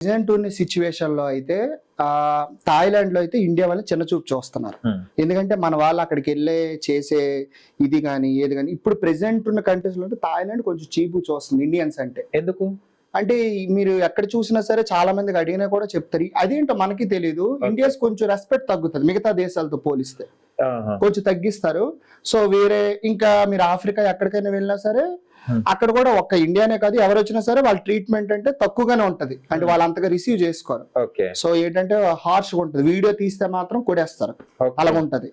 Present ఉన్న situation లో అయితే థాయిలాండ్ లో అయితే ఇండియా వాళ్ళని చిన్న చూపు చూస్తున్నారు. ఎందుకంటే మన వాళ్ళు అక్కడికి వెళ్ళే చేసే ఇది కానీ ఏది కానీ ఇప్పుడు ప్రెసెంట్ ఉన్న కంట్రీస్ లో థాయిలాండ్ కొంచెం చీపు చూస్తుంది ఇండియన్స్ అంటే. ఎందుకు అంటే మీరు ఎక్కడ చూసినా సరే చాలా మందికి అడిగినా కూడా చెప్తారు, అదేంటో మనకి తెలియదు, ఇండియాస్ కొంచెం రెస్పెక్ట్ తగ్గుతుంది మిగతా దేశాలతో పోలిస్తే, కొంచెం తగ్గిస్తారు. సో వేరే ఇంకా మీరు ఆఫ్రికా ఎక్కడికైనా వెళ్ళినా సరే అక్కడ కూడా ఒక్క ఇండియానే కాదు ఎవరు వచ్చినా సరే వాళ్ళ ట్రీట్మెంట్ అంటే తక్కువగానే ఉంటది, అంటే వాళ్ళు అంతగా రిసీవ్ చేసుకోరు. సో ఏంటంటే హార్ష్ గా ఉంటది, వీడియో తీస్తే మాత్రం కొడేస్తారు, అలాగ ఉంటది.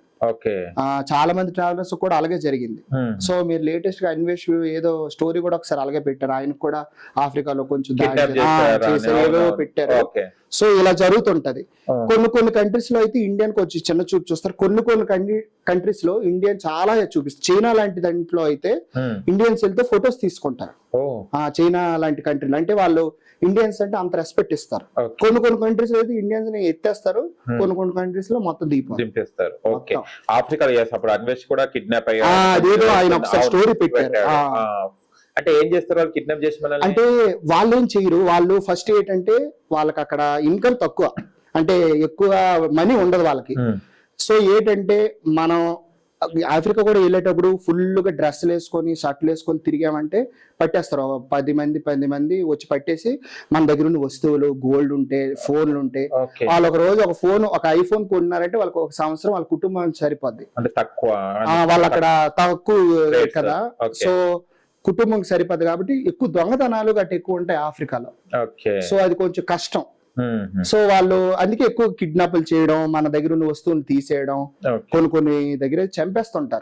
చాలా మంది ట్రావెలర్స్ కూడా అలాగే జరిగింది. సో మీరు లేటెస్ట్ గా అన్వేష్ ఏదో స్టోరీ కూడా ఒకసారి అలాగే పెట్టారు, ఆయనకు కూడా ఆఫ్రికాలో కొంచెం ఏదో పెట్టారు. సో ఇలా జరుగుతుంటది. కొన్ని కంట్రీస్ లో అయితే ఇండియన్ కొంచెం చిన్న చూపు చూస్తారు, కొన్ని కంట్రీస్ లో ఇండియన్ చాలా చూపిస్తారు. చైనా లాంటి దాంట్లో అయితే ఇండియన్స్ వెళ్తే ఫొటోస్ తీసుకుంటారు. చైనా లాంటి కంట్రీలు అంటే వాళ్ళు ఇండియన్స్ అంటే అంత రెస్పెక్ట్ ఇస్తారు. కొన్ని కంట్రీస్ లో అయితే ఇండియన్స్ ని ఎత్తేస్తారు, కొన్ని కంట్రీస్ లో మొత్తం దింపేస్తారు. ఆఫ్రికా అప్పుడు అన్వేష్ కూడా కిడ్నాప్ అదేదో ఆయన ఒకసారి స్టోరీ పెట్టారు. అంటే ఏం చేస్తారు వాళ్ళు కిడ్నాప్ చేసి అంటే వాళ్ళు ఏం చేయరు, వాళ్ళు ఫస్ట్ ఏంటంటే వాళ్ళకి అక్కడ ఇన్కమ్ తక్కువ, అంటే ఎక్కువ మనీ ఉండదు వాళ్ళకి. సో ఏంటంటే మనం ఆఫ్రికా కూడా వెళ్ళేటప్పుడు ఫుల్ గా డ్రెస్సులు వేసుకొని షర్ట్లు వేసుకొని తిరిగామంటే పట్టేస్తారు. 10 మంది వచ్చి పట్టేసి మన దగ్గర ఉన్న వస్తువులు గోల్డ్ ఉంటే ఫోన్లు ఉంటే వాళ్ళు ఒక రోజు ఒక ఐఫోన్ కొన్నారంటే వాళ్ళకి ఒక సంవత్సరం వాళ్ళ కుటుంబం సరిపోద్ది. వాళ్ళు అక్కడ తక్కువ కదా, సో కుటుంబం సరిపోద్ది కాబట్టి ఎక్కువ దొంగతనాలు గట్టి ఎక్కువ ఉంటాయి ఆఫ్రికాలో. సో అది కొంచెం కష్టం. సో వాళ్ళు అందుకే ఎక్కువ కిడ్నాప్లు చేయడం, మన దగ్గర ఉన్న వస్తువులు తీసేయడం, కొన్ని దగ్గర చంపేస్తుంటారు.